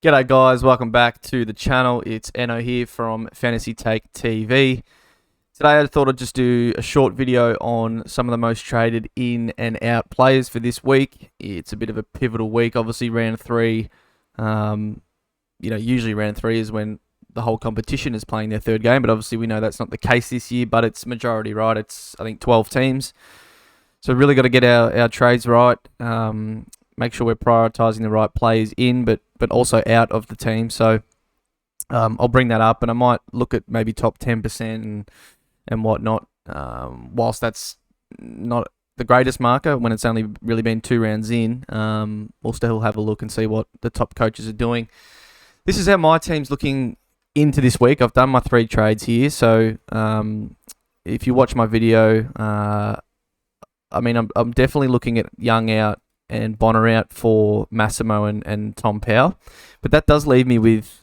G'day guys, welcome back to the channel. It's Enno here from Fantasy Take TV. Today I thought I'd just do a short video on some of the most traded in and out players for this week. It's a bit of a pivotal week, obviously round 3. Usually round 3 is when the whole competition is playing their third game, but obviously we know that's not the case this year, but it's majority right. It's, I think, 12 teams. So really got to get our trades right. Make sure we're prioritising the right players in, but also out of the team. So I'll bring that up, and I might look at maybe top 10% and whatnot. Whilst that's not the greatest marker when it's only really been 2 rounds in, we'll still have a look and see what the top coaches are doing. This is how my team's looking into this week. I've done my 3 trades here. So if you watch my video, I'm definitely looking at Young out and Bonner out for Massimo and Tom Powell. But that does leave me with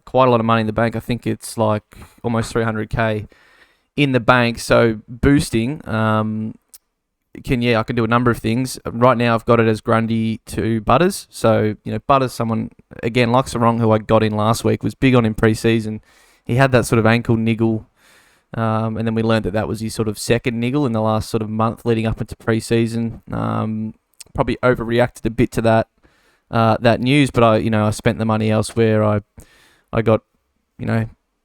quite a lot of money in the bank. I think it's like almost 300k in the bank. So boosting, I can do a number of things. Right now I've got it as Grundy to Butters. So, Butters, someone, again, like Sarong, who I got in last week, was big on in pre-season. He had that sort of ankle niggle. And then we learned that was his sort of second niggle in the last sort of month leading up into pre-season. Probably overreacted a bit to that news, but I spent the money elsewhere. I got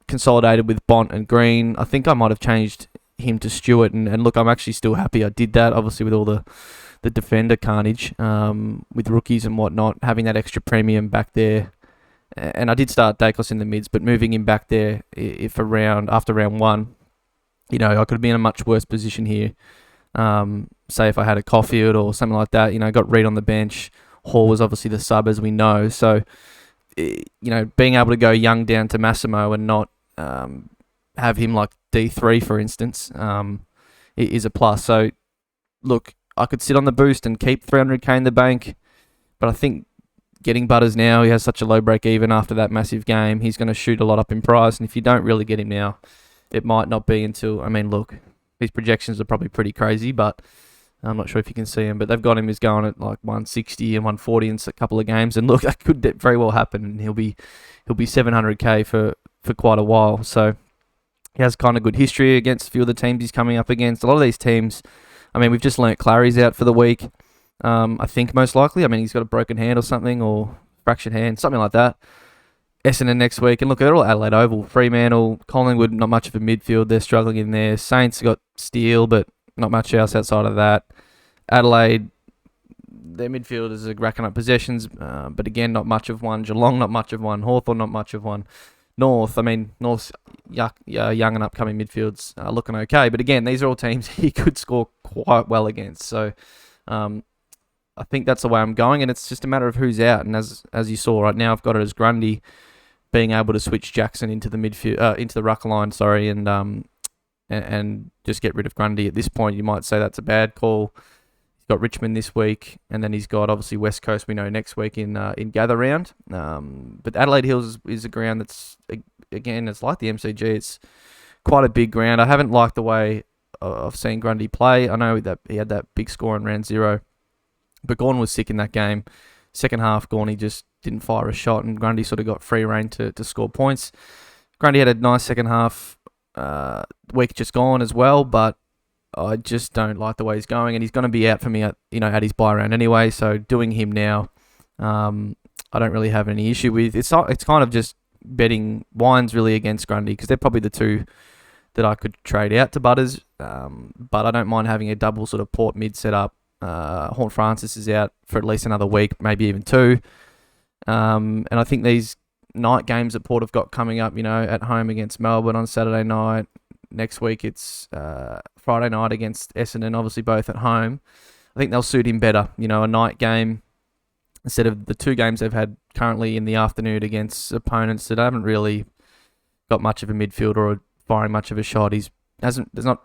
consolidated with Bont and Green. I think I might have changed him to Stewart, and look, I'm actually still happy I did that. Obviously, with all the defender carnage with rookies and whatnot, having that extra premium back there. And I did start Dacos in the mids, but moving him back there after round 1, I could have been in a much worse position here. Say if I had a Caulfield or something like that, got Reed on the bench. Hall was obviously the sub, as we know. So, being able to go Young down to Massimo and not have him like D3, for instance, is a plus. So, look, I could sit on the boost and keep 300k in the bank, but I think getting Butters now, he has such a low break even after that massive game. He's going to shoot a lot up in price, and if you don't really get him now, it might not be until, look, his projections are probably pretty crazy, but I'm not sure if you can see him, but they've got him as going at like 160 and 140 in a couple of games, and look, that could very well happen, and he'll be 700k for quite a while. So he has kind of good history against a few of the teams he's coming up against. A lot of these teams, we've just learnt Clary's out for the week. I think most likely. He's got a broken hand or something, or fractured hand, something like that. Essendon next week, and look, they're all Adelaide Oval. Fremantle, Collingwood, not much of a midfield. They're struggling in there. Saints got Steele, but not much else outside of that. Adelaide, their midfielders are racking up possessions, but again, not much of one. Geelong, not much of one. Hawthorn, not much of one. North's young and upcoming midfields are looking okay, but again, these are all teams he could score quite well against. So, I think that's the way I'm going, and it's just a matter of who's out. And as you saw right now, I've got it as Grundy being able to switch Jackson into the midfield, into the ruck line, and just get rid of Grundy. At this point, you might say that's a bad call. He's got Richmond this week, and then he's got obviously West Coast. We know next week in gather round. But Adelaide Hills is a ground that's, again, it's like the MCG. It's quite a big ground. I haven't liked the way I've seen Grundy play. I know that he had that big score in round 0. But Gawn was sick in that game. Second half, Gawney just didn't fire a shot, and Grundy sort of got free rein to score points. Grundy had a nice second half week just gone as well, but I just don't like the way he's going, and he's going to be out for me at his buy round anyway. So doing him now, I don't really have any issue with. It's kind of just betting Wines really against Grundy, because they're probably the 2 that I could trade out to Butters. But I don't mind having a double sort of Port mid set up. Horn Francis is out for at least another week, maybe even 2. And I think these night games that Port have got coming up, at home against Melbourne on Saturday night. Next week it's Friday night against Essendon, obviously both at home. I think they'll suit him better, a night game instead of the 2 games they've had currently in the afternoon against opponents that haven't really got much of a midfielder or firing much of a shot. There's not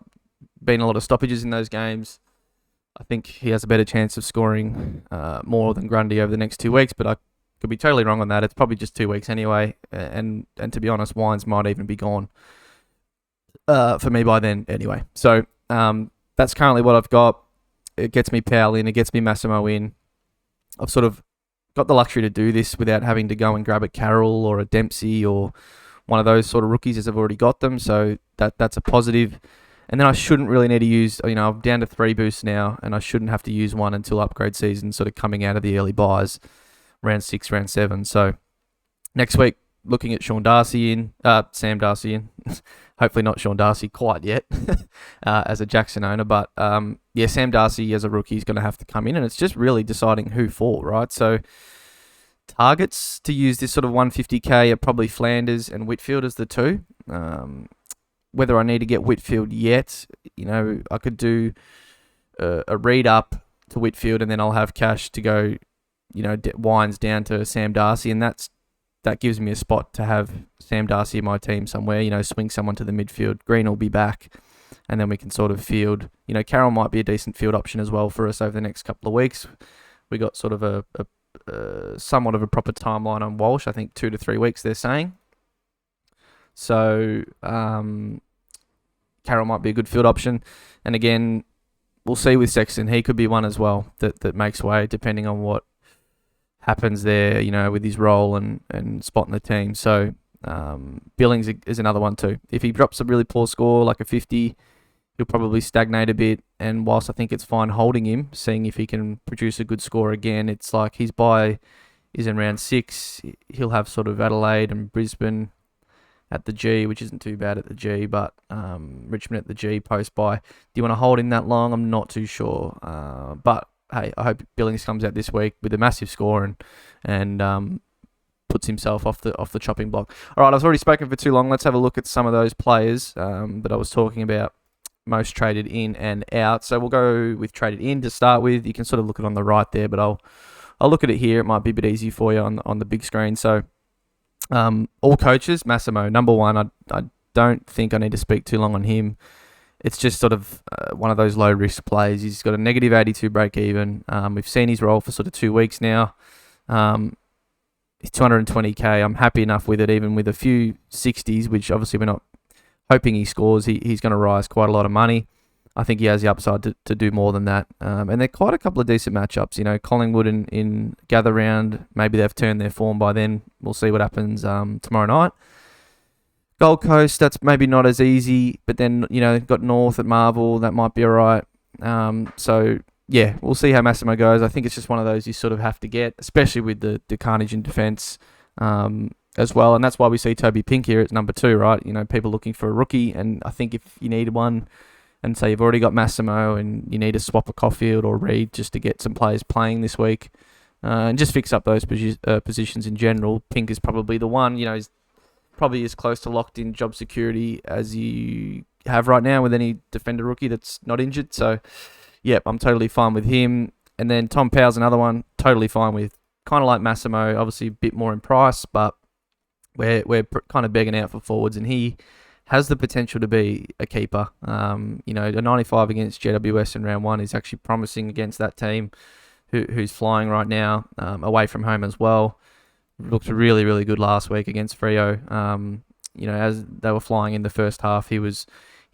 been a lot of stoppages in those games. I think he has a better chance of scoring more than Grundy over the next 2 weeks, but I could be totally wrong on that. It's probably just 2 weeks anyway, and to be honest, Wines might even be gone for me by then anyway. So that's currently what I've got. It gets me Powell in, it gets me Massimo in. I've sort of got the luxury to do this without having to go and grab a Carroll or a Dempsey or one of those sort of rookies, as I've already got them. So that's a positive. And then I shouldn't really need to use, I'm down to 3 boosts now, and I shouldn't have to use one until upgrade season, sort of coming out of the early buys, round 6, round 7. So next week, looking at Sam Darcy in. Hopefully not Sean Darcy quite yet as a Jackson owner. But Sam Darcy as a rookie is going to have to come in, and it's just really deciding who for, right? So targets to use this sort of 150k are probably Flanders and Whitfield as the two. Whether I need to get Whitfield yet, I could do a read up to Whitfield, and then I'll have cash to go, wines down to Sam Darcy, and that gives me a spot to have Sam Darcy in my team somewhere, swing someone to the midfield. Green will be back, and then we can sort of field. Carroll might be a decent field option as well for us over the next couple of weeks. We got sort of a somewhat of a proper timeline on Walsh. I think 2 to 3 weeks they're saying. So Carroll might be a good field option. And again, we'll see with Sexton. He could be one as well that makes way, depending on what happens there, with his role and spot in the team. So Billings is another one too. If he drops a really poor score, like a 50, he'll probably stagnate a bit. And whilst I think it's fine holding him, seeing if he can produce a good score again, it's like his buy is in round 6. He'll have sort of Adelaide and Brisbane at the G, which isn't too bad at the G, but Richmond at the G post-buy. Do you want to hold him that long? I'm not too sure. But, hey, I hope Billings comes out this week with a massive score and puts himself off the chopping block. All right, I've already spoken for too long. Let's have a look at some of those players that I was talking about, most traded in and out. So we'll go with traded in to start with. You can sort of look at it on the right there, but I'll look at it here. It might be a bit easy for you on the big screen. So all coaches, Massimo, number one. I don't think I need to speak too long on him. It's just sort of one of those low-risk plays. He's got a negative 82 break-even. We've seen his role for sort of 2 weeks now. He's 220k. I'm happy enough with it, even with a few 60s, which obviously we're not hoping he scores. He's going to rise quite a lot of money. I think he has the upside to do more than that. And they're quite a couple of decent matchups. Collingwood in gather round, maybe they've turned their form by then. We'll see what happens tomorrow night. Gold Coast, that's maybe not as easy, but then, got North at Marvel, that might be all right. So, yeah, we'll see how Massimo goes. I think it's just one of those you sort of have to get, especially with the carnage in defence as well. And that's why we see Toby Pink here at number 2, right? People looking for a rookie, and I think if you need one, and say you've already got Massimo and you need to swap a Caulfield or Reed just to get some players playing this week and just fix up those positions in general, Pink is probably the one. He's probably as close to locked in job security as you have right now with any defender rookie that's not injured. So, yep, I'm totally fine with him. And then Tom Powell's another one, totally fine with. Kind of like Massimo, obviously a bit more in price, but we're kind of begging out for forwards, and he has the potential to be a keeper. A 95 against GWS in round 1 is actually promising against that team who's flying right now, away from home as well. Looked really, really good last week against Freo. As they were flying in the first half, he was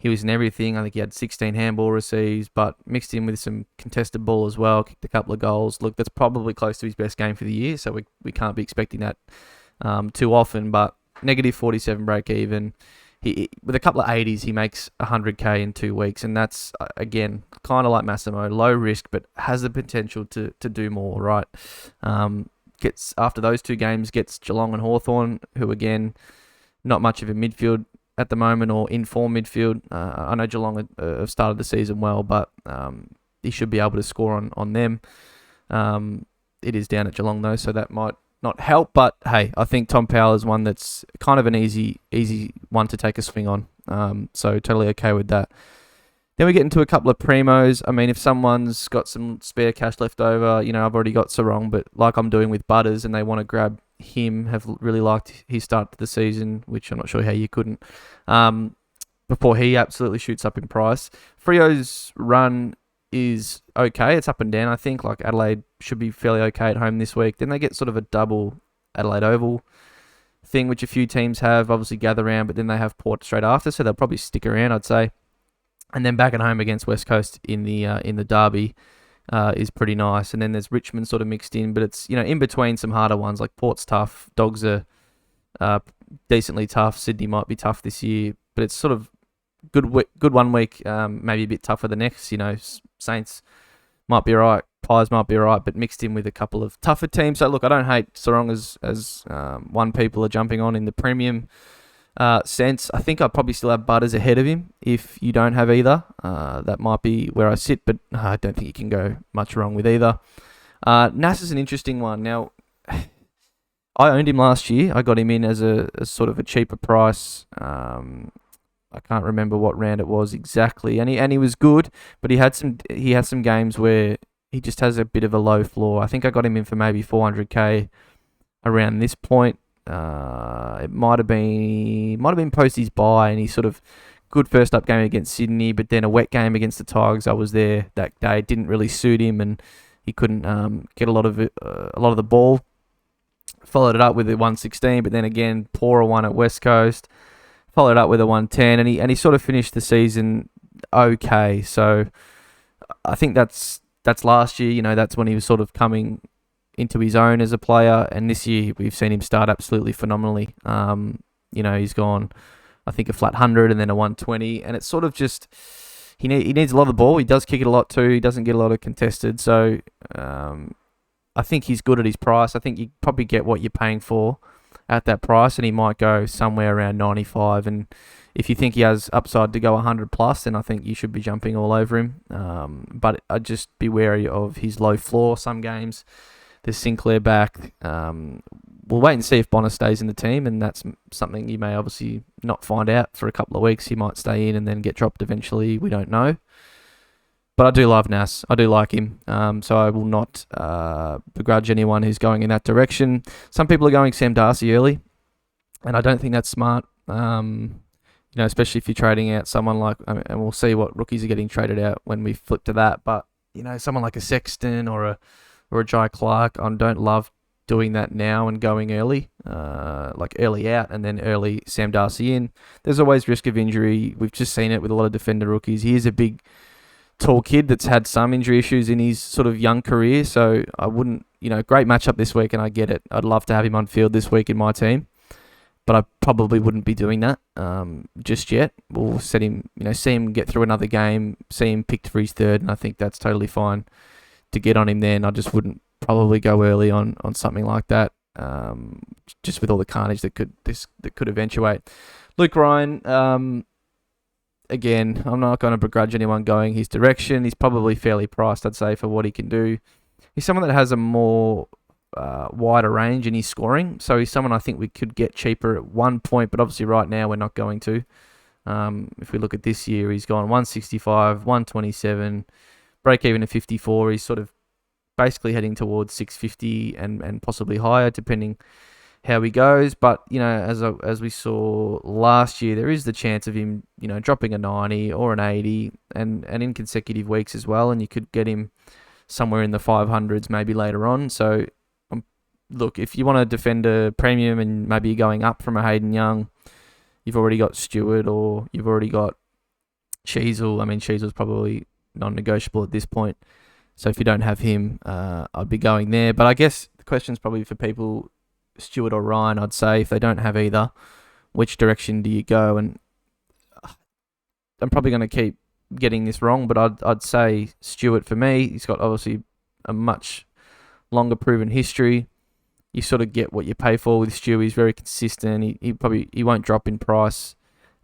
in everything. I think he had 16 handball receives, but mixed in with some contested ball as well, kicked a couple of goals. Look, that's probably close to his best game for the year, so we can't be expecting that too often, but negative 47 break even. He, with a couple of 80s, he makes 100k in 2 weeks, and that's, again, kind of like Massimo, low risk, but has the potential to do more, right? Gets, after those 2 games, gets Geelong and Hawthorn, who, again, not much of a midfield at the moment, or in-form midfield. I know Geelong have started the season well, but he should be able to score on them. It is down at Geelong, though, so that might not help, but hey, I think Tom Powell is one that's kind of an easy one to take a swing on. So totally okay with that. Then we get into a couple of primos. I mean, if someone's got some spare cash left over, I've already got Sarong, but like I'm doing with Butters, and they want to grab him, have really liked his start to the season, which I'm not sure how you couldn't, before he absolutely shoots up in price. Freo's run is okay. It's up and down, I think. Like Adelaide should be fairly okay at home this week. Then they get sort of a double Adelaide Oval thing, which a few teams have, obviously gather round, but then they have Port straight after, so they'll probably stick around, I'd say. And then back at home against West Coast in the derby. is pretty nice. And then there's Richmond sort of mixed in, but it's, in between some harder ones. Like Port's tough, Dogs are uh, decently tough. Sydney might be tough this year, but it's sort of good 1 week, maybe a bit tougher the next. Saints might be alright, Pies might be alright, but mixed in with a couple of tougher teams. So look, I don't hate Sarong as one people are jumping on in the premium sense. I think I'd probably still have Butters ahead of him if you don't have either. That might be where I sit, but I don't think you can go much wrong with either. Nas is an interesting one. Now, I owned him last year. I got him in as a sort of a cheaper price. I can't remember what round it was exactly, and he was good, but he had some games where he just has a bit of a low floor. I think I got him in for maybe 400k around this point. It might have been post his bye, and he sort of good first up game against Sydney, but then a wet game against the Tigers. I was there that day. It didn't really suit him, and he couldn't get a lot of the ball. Followed it up with a 116, but then again poorer one at West Coast. Followed up with a 110, and he sort of finished the season okay. So I think that's last year. That's when he was sort of coming into his own as a player, and this year we've seen him start absolutely phenomenally. He's gone, I think, a flat 100 and then a 120, and it's sort of just he needs a lot of the ball. He does kick it a lot too. He doesn't get a lot of contested, so I think he's good at his price. I think you probably get what you're paying for at that price, and he might go somewhere around 95. And if you think he has upside to go 100 plus, then I think you should be jumping all over him. But I'd just be wary of his low floor. Some games, there's Sinclair back. We'll wait and see if Bonner stays in the team, and that's something you may obviously not find out for a couple of weeks. He might stay in and then get dropped eventually. We don't know. But I do love Nas. I do like him. So I will not begrudge anyone who's going in that direction. Some people are going Sam Darcy early, and I don't think that's smart. Especially if you're trading out someone like, and we'll see what rookies are getting traded out when we flip to that. But someone like a Sexton or a Jai Clark, I don't love doing that now and going early, like early out and then early Sam Darcy in. There's always risk of injury. We've just seen it with a lot of defender rookies. He is a big, tall kid that's had some injury issues in his sort of young career, so I wouldn't, great matchup this week, and I get it. I'd love to have him on field this week in my team, but I probably wouldn't be doing that just yet. We'll set him, see him get through another game, see him picked for his third, and I think that's totally fine to get on him then. I just wouldn't probably go early on something like that, just with all the carnage that could eventuate. Luke Ryan, again, I'm not going to begrudge anyone going his direction. He's probably fairly priced, I'd say, for what he can do. He's someone that has a more wider range in his scoring. So he's someone I think we could get cheaper at one point, but obviously right now we're not going to. If we look at this year, he's gone 165, 127, break even at 54. He's sort of basically heading towards 650 and possibly higher, depending how he goes. But as we saw last year, there is the chance of him dropping a 90 or an 80 and in consecutive weeks as well, and you could get him somewhere in the 500s maybe later on. So look, if you want to defend a premium and maybe you're going up from a Hayden Young, you've already got Stewart or you've already got Sheasel. I mean, Sheasel's probably non-negotiable at this point, so if you don't have him, I'd be going there. But I guess the question's probably for people, Stewart or Ryan. I'd say if they don't have either, which direction do you go? And I'm probably going to keep getting this wrong, but I'd say Stewart for me. He's got obviously a much longer proven history. You sort of get what you pay for with Stew. He's very consistent. He won't drop in price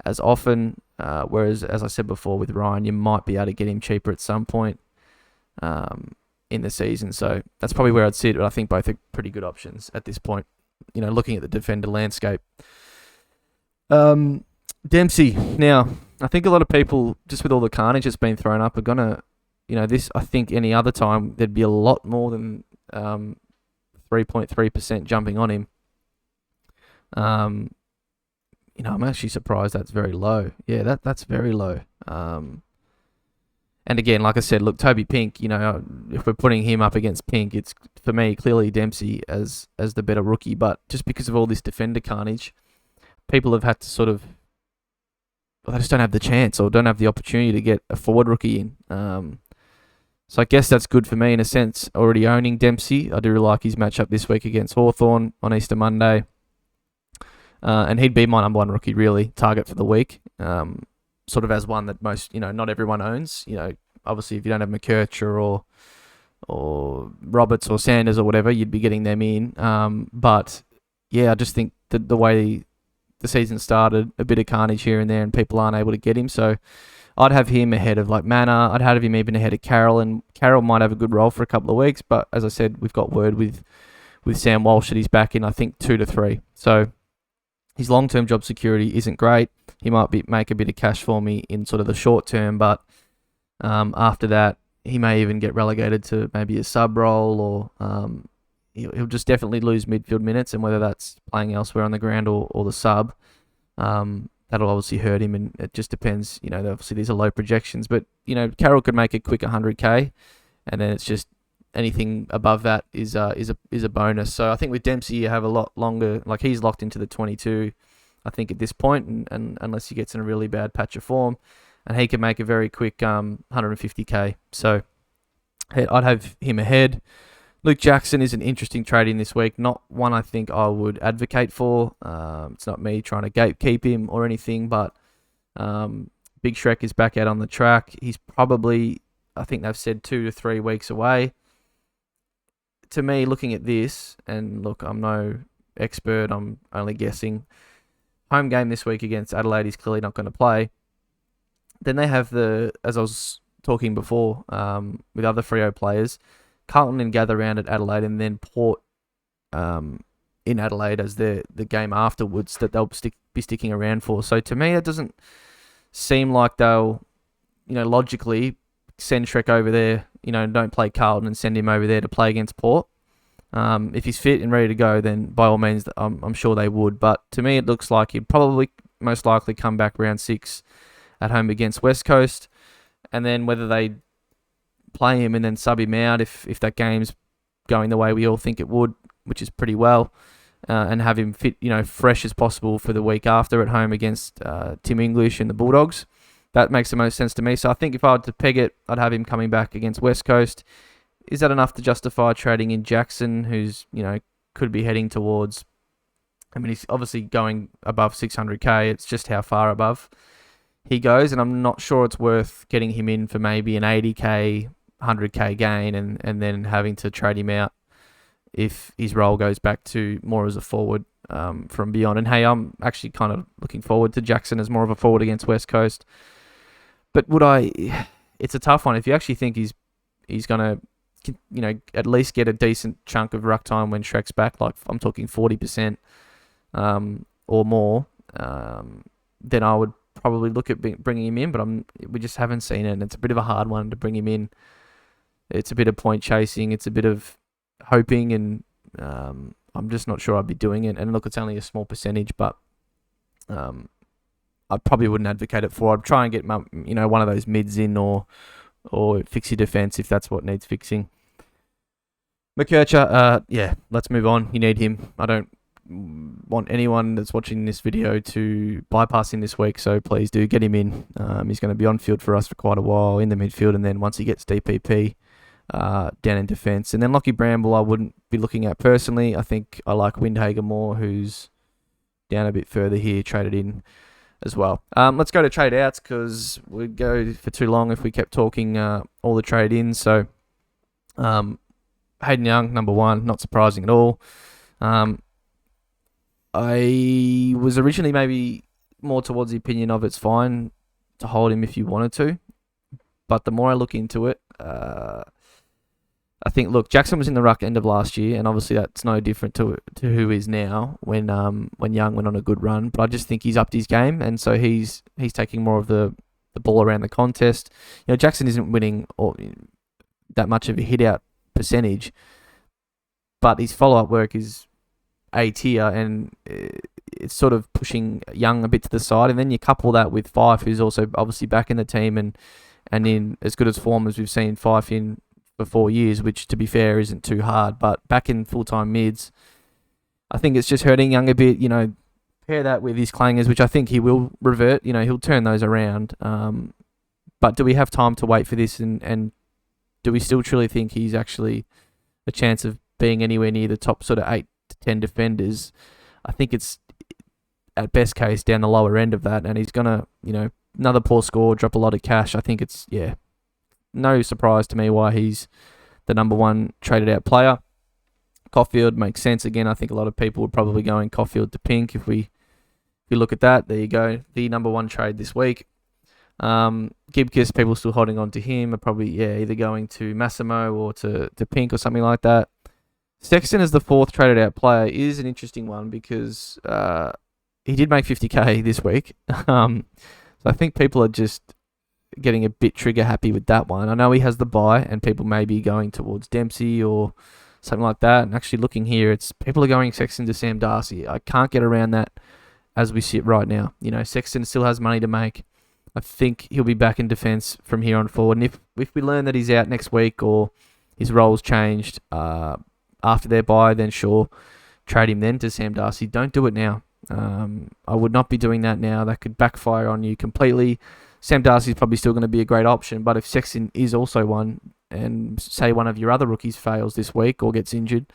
as often. Whereas, as I said before, with Ryan, you might be able to get him cheaper at some point in the season. So that's probably where I'd sit. But I think both are pretty good options at this point. Looking at the defender landscape. Dempsey. Now, I think a lot of people, just with all the carnage that's been thrown up, are gonna, this. I think any other time there'd be a lot more than 3.3% jumping on him. I'm actually surprised that's very low. Yeah, that's very low. And again, like I said, look, Toby Pink, if we're putting him up against Pink, it's, for me, clearly Dempsey as the better rookie. But just because of all this defender carnage, people have had to sort of, they just don't have the chance or don't have the opportunity to get a forward rookie in. So I guess that's good for me in a sense, already owning Dempsey. I do like his matchup this week against Hawthorn on Easter Monday. And he'd be my number one rookie, really, target for the week. Sort of as one that most, not everyone owns. Obviously, if you don't have McKercher or Roberts or Sanders or whatever, you'd be getting them in. But yeah, I just think that the way the season started, a bit of carnage here and there, and people aren't able to get him. So I'd have him ahead of like Manor. I'd have him even ahead of Carroll, and Carroll might have a good role for a couple of weeks. But as I said, we've got word with Sam Walsh that he's back in, I think, 2 to 3. So his long-term job security isn't great. He might make a bit of cash for me in sort of the short term, but after that, he may even get relegated to maybe a sub role, or he'll just definitely lose midfield minutes, and whether that's playing elsewhere on the ground or the sub, that'll obviously hurt him, and it just depends. Obviously these are low projections, but Carroll could make a quick 100k, and then it's just anything above that is a bonus. So I think with Dempsey you have a lot longer. Like, he's locked into the 22, I think, at this point, and unless he gets in a really bad patch of form, and he can make a very quick 150k. So I'd have him ahead. Luke Jackson is an interesting trade in this week. Not one I think I would advocate for. It's not me trying to gatekeep him or anything, but Big Shrek is back out on the track. He's probably, I think they've said 2 to 3 weeks away. To me, looking at this, and look, I'm no expert, I'm only guessing. Home game this week against Adelaide, he's clearly not going to play. Then they have as I was talking before, with other Freo players, Carlton and gather round at Adelaide, and then Port in Adelaide as the game afterwards that they'll be sticking around for. So to me, it doesn't seem like they'll, logically send Shrek over there, don't play Carlton and send him over there to play against Port. If he's fit and ready to go, then by all means, I'm sure they would. But to me, it looks like he'd probably most likely come back round 6 at home against West Coast. And then whether they play him and then sub him out if that game's going the way we all think it would, which is pretty well, and have him fit, fresh as possible for the week after at home against Tim English and the Bulldogs. That makes the most sense to me. So I think if I were to peg it, I'd have him coming back against West Coast. Is that enough to justify trading in Jackson, who's, could be heading towards, he's obviously going above 600k. It's just how far above he goes, and I'm not sure it's worth getting him in for maybe an 80k, 100k gain and then having to trade him out if his role goes back to more as a forward from beyond. And hey, I'm actually kind of looking forward to Jackson as more of a forward against West Coast. But it's a tough one. If you actually think he's going to, at least get a decent chunk of ruck time when Shrek's back, like I'm talking 40% or more, then I would probably look at bringing him in, but we just haven't seen it, and it's a bit of a hard one to bring him in. It's a bit of point chasing, it's a bit of hoping, and I'm just not sure I'd be doing it. And look, it's only a small percentage, but I probably wouldn't advocate it for. I'd try and get one of those mids in, or fix your defence if that's what needs fixing. McKercher, let's move on. You need him. I don't want anyone that's watching this video to bypass him this week, so please do get him in. He's going to be on field for us for quite a while in the midfield, and then once he gets DPP, down in defence. And then Lockie Bramble I wouldn't be looking at personally. I think I like Windhager more, who's down a bit further here, traded in as well. Let's go to trade outs, because we'd go for too long if we kept talking all the trade ins. So Hayden Young, number 1, not surprising at all. I was originally maybe more towards the opinion of it's fine to hold him if you wanted to, but the more I look into it, I think, look, Jackson was in the ruck end of last year, and obviously that's no different to who he is now when Young went on a good run. But I just think he's upped his game, and so he's taking more of the ball around the contest. Jackson isn't winning that much of a hit out percentage, but his follow up work is A tier, and it's sort of pushing Young a bit to the side. And then you couple that with Fife, who's also obviously back in the team and in as good as form as we've seen Fife in for 4 years, which to be fair isn't too hard, but back in full-time mids, I think it's just hurting Young a bit. Pair that with his clangers, which I think he will revert. He'll turn those around. But do we have time to wait for this and do we still truly think he's actually a chance of being anywhere near the top sort of 8 to 10 defenders? I think it's at best case down the lower end of that, and he's gonna, another poor score, drop a lot of cash. I think it's no surprise to me why he's the number one traded out player. Caulfield makes sense again. I think a lot of people would probably go in Caulfield to Pink if we look at that. There you go, the number one trade this week. Gibkiss, people still holding on to him, are probably either going to Massimo or to Pink or something like that. Sexton as the fourth traded out player is an interesting one because he did make 50k this week. So I think people are just getting a bit trigger happy with that one. I know he has the bye and people may be going towards Dempsey or something like that. And actually looking here, it's people are going Sexton to Sam Darcy. I can't get around that as we sit right now. Sexton still has money to make. I think he'll be back in defence from here on forward. And if we learn that he's out next week or his role's changed after their bye, then sure, trade him then to Sam Darcy. Don't do it now. I would not be doing that now. That could backfire on you completely. Sam Darcy's probably still going to be a great option, but if Sexton is also one, and say one of your other rookies fails this week or gets injured,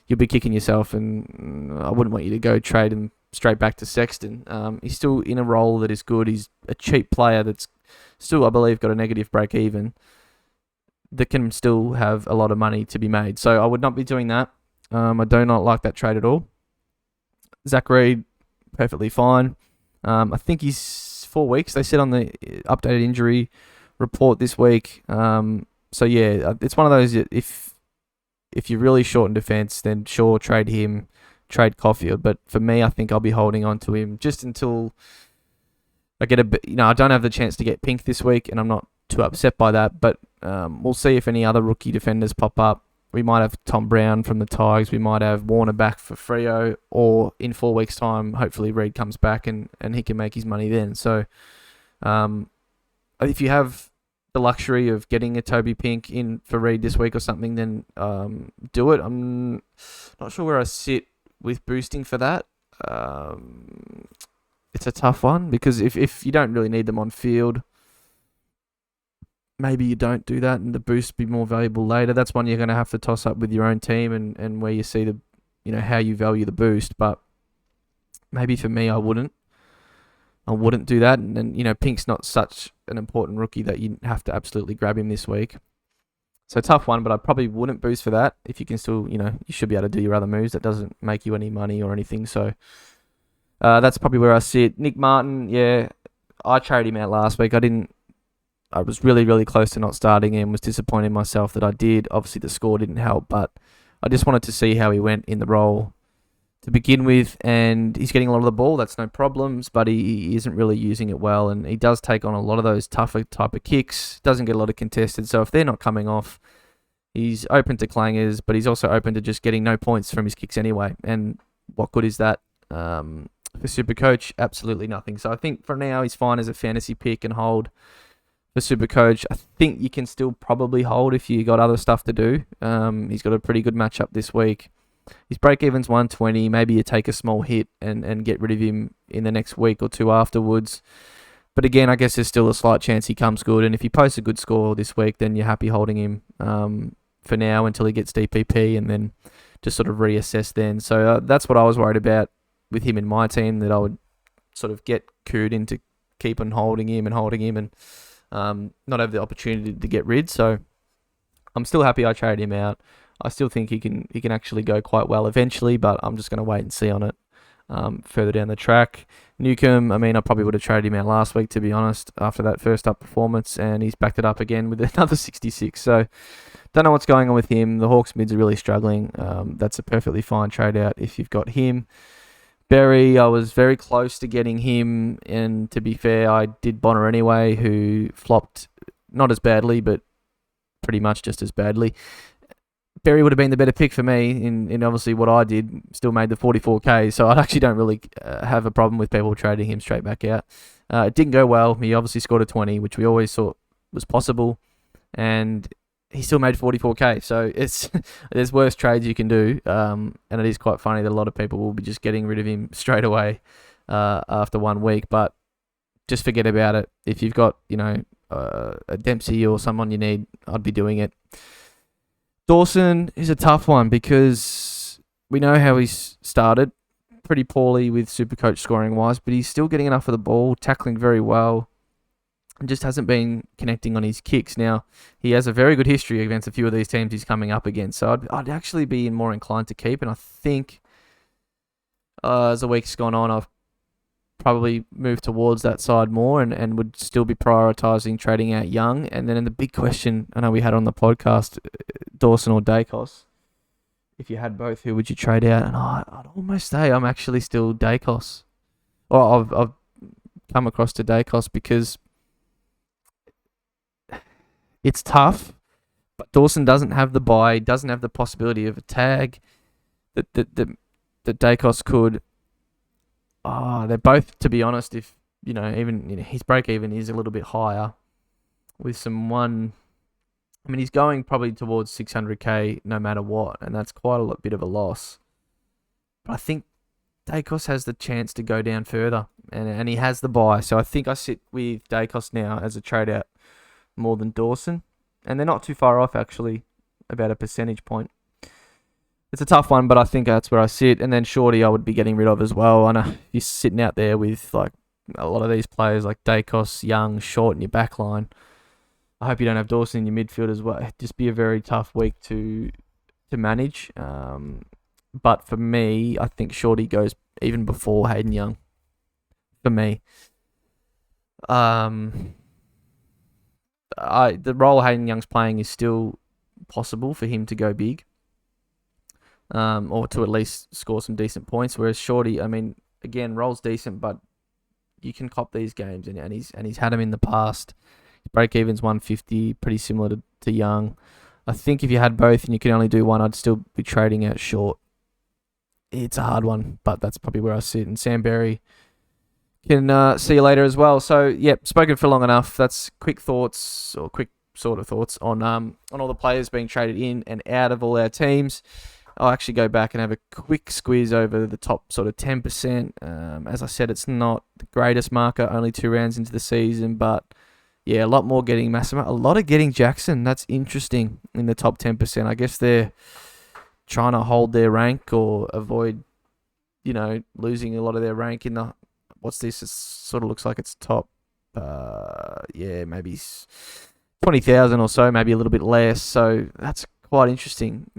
you'll be kicking yourself, and I wouldn't want you to go trade him straight back to Sexton. He's still in a role that is good. He's a cheap player that's still, I believe, got a negative break even that can still have a lot of money to be made. So I would not be doing that. I do not like that trade at all. Zach Reed, perfectly fine. I think he's 4 weeks. They said on the updated injury report this week. So yeah, it's one of those that if you're really short in defence, then sure, trade him, trade Caulfield. But for me, I think I'll be holding on to him just until I get a bit. I don't have the chance to get Pink this week, and I'm not too upset by that. But we'll see if any other rookie defenders pop up. We might have Tom Brown from the Tigers. We might have Warner back for Freo, or in 4 weeks' time, hopefully Reed comes back and he can make his money then. So, if you have the luxury of getting a Toby Pink in for Reed this week or something, then do it. I'm not sure where I sit with boosting for that. It's a tough one because if you don't really need them on field, maybe you don't do that and the boost be more valuable later. That's one you're going to have to toss up with your own team and where you see how you value the boost. But maybe for me, I wouldn't do that. And Pink's not such an important rookie that you have to absolutely grab him this week. So tough one, but I probably wouldn't boost for that. If you can still, you should be able to do your other moves. That doesn't make you any money or anything. So that's probably where I sit. Nick Martin, yeah, I traded him out last week. I was really, really close to not starting him. Was disappointed in myself that I did. Obviously, the score didn't help, but I just wanted to see how he went in the role to begin with. And he's getting a lot of the ball. That's no problems, but he isn't really using it well. And he does take on a lot of those tougher type of kicks. Doesn't get a lot of contested. So if they're not coming off, he's open to clangers, but he's also open to just getting no points from his kicks anyway. And what good is that? For SuperCoach, absolutely nothing. So I think for now, he's fine as a fantasy pick and hold. For SuperCoach, I think you can still probably hold if you got other stuff to do. He's got a pretty good matchup this week. His break-even's 120. Maybe you take a small hit and get rid of him in the next week or two afterwards. But again, I guess there's still a slight chance he comes good. And if he posts a good score this week, then you're happy holding him for now until he gets DPP and then just sort of reassess then. So that's what I was worried about with him in my team, that I would sort of get cooed into keep on holding him and not have the opportunity to get rid. So I'm still happy I traded him out. I still think he can actually go quite well eventually, but I'm just going to wait and see on it further down the track. Newcomb, I probably would have traded him out last week, to be honest, after that first up performance, and he's backed it up again with another 66. So don't know what's going on with him. The Hawks mids are really struggling. That's a perfectly fine trade out if you've got him. Berry, I was very close to getting him, and to be fair, I did Bonner anyway, who flopped not as badly, but pretty much just as badly. Berry would have been the better pick for me in obviously what I did, still made the 44k, so I actually don't really have a problem with people trading him straight back out. It didn't go well. He obviously scored a 20, which we always thought was possible, and he still made 44k, so there's worse trades you can do, and it is quite funny that a lot of people will be just getting rid of him straight away after 1 week, but just forget about it. If you've got, a Dempsey or someone you need, I'd be doing it. Dawson is a tough one because we know how he's started pretty poorly with SuperCoach scoring wise, but he's still getting enough of the ball, tackling very well, and just hasn't been connecting on his kicks. Now, he has a very good history against a few of these teams he's coming up against, so I'd actually be more inclined to keep, and I think as the week's gone on, I've probably moved towards that side more and would still be prioritising trading out Young. And then in the big question I know we had on the podcast, Dawson or Dacos, if you had both, who would you trade out? And I'd almost say I'm actually still Dacos. Or I've come across to Dacos because it's tough, but Dawson doesn't have the bye, doesn't have the possibility of a tag that Dacos could. They're both, to be honest, if his break even is a little bit higher with he's going probably towards 600k no matter what, and that's quite a bit of a loss. But I think Dacos has the chance to go down further, and he has the buy, so I think I sit with Dacos now as a trade out more than Dawson, and they're not too far off actually, about a percentage point. It's a tough one, but I think that's where I sit. And then Shorty I would be getting rid of as well. I know you're sitting out there with like a lot of these players like Dacos, Young, Short in your back line. I hope you don't have Dawson in your midfield as well. It'd just be a very tough week to manage. But for me, I think Shorty goes even before Hayden Young. For me. The role Hayden Young's playing is still possible for him to go big. Or to at least score some decent points. Whereas Shorty, again, role's decent, but you can cop these games, and he's had them in the past. His break even's 150, pretty similar to Young. I think if you had both and you could only do one, I'd still be trading out Short. It's a hard one, but that's probably where I sit. And Sam Berry can see you later as well. So, yep, spoken for long enough. That's quick thoughts, or quick sort of thoughts on all the players being traded in and out of all our teams. I'll actually go back and have a quick squeeze over the top sort of 10%. As I said, it's not the greatest marker, only 2 rounds into the season, but yeah, a lot more getting Massimo, a lot of getting Jackson. That's interesting in the top 10%. I guess they're trying to hold their rank or avoid, losing a lot of their rank in the, what's this? It sort of looks like it's top, maybe 20,000 or so, maybe a little bit less. So that's quite interesting.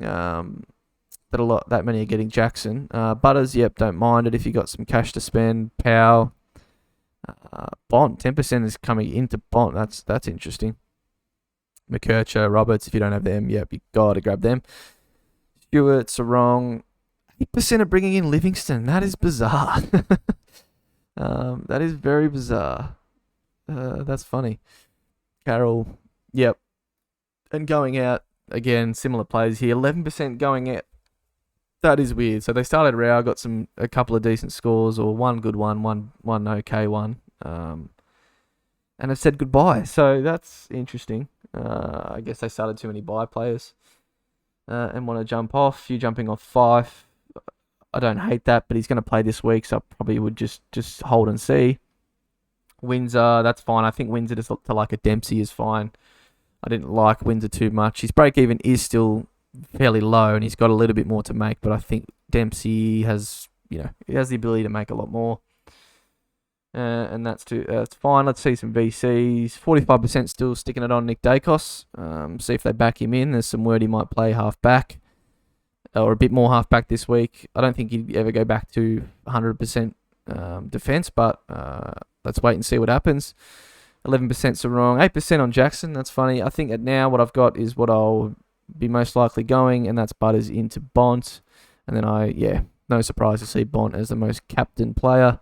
That many are getting Jackson. Butters, yep, don't mind it if you got some cash to spend. Powell, Bont, 10% is coming into Bont. That's interesting. McKercher, Roberts, if you don't have them, yep, you got to grab them. Stewart's wrong. 8% are bringing in Livingston. That is bizarre. That is very bizarre. That's funny. Carroll, yep. And going out, again, similar players here. 11% going out. That is weird. So they started Rao, got a couple of decent scores, or one good one okay one, and have said goodbye. So that's interesting. I guess they started too many bye players and want to jump off. You jumping off 5. I don't hate that, but he's going to play this week, so I probably would just hold and see. Windsor, that's fine. I think Windsor to like a Dempsey is fine. I didn't like Windsor too much. His break even is still fairly low, and he's got a little bit more to make, but I think Dempsey has, he has the ability to make a lot more, and that's fine. Let's see some VCs. 45% still sticking it on Nick Dacos. See if they back him in. There's some word he might play half back, or a bit more half back this week. I don't think he'd ever go back to 100% defense, but let's wait and see what happens. 11% are wrong. 8% on Jackson. That's funny. I think now what I've got is what I'll be most likely going, and that's Butters into Bont. And then no surprise to see Bont as the most captain player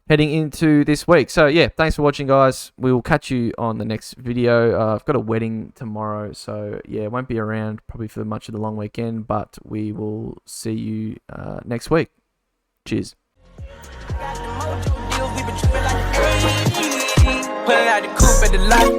heading into this week. So yeah, thanks for watching, guys. We will catch you on the next video. I've got a wedding tomorrow, so yeah, won't be around probably for much of the long weekend, but we will see you next week. Cheers. Pulling out the coupe at the light.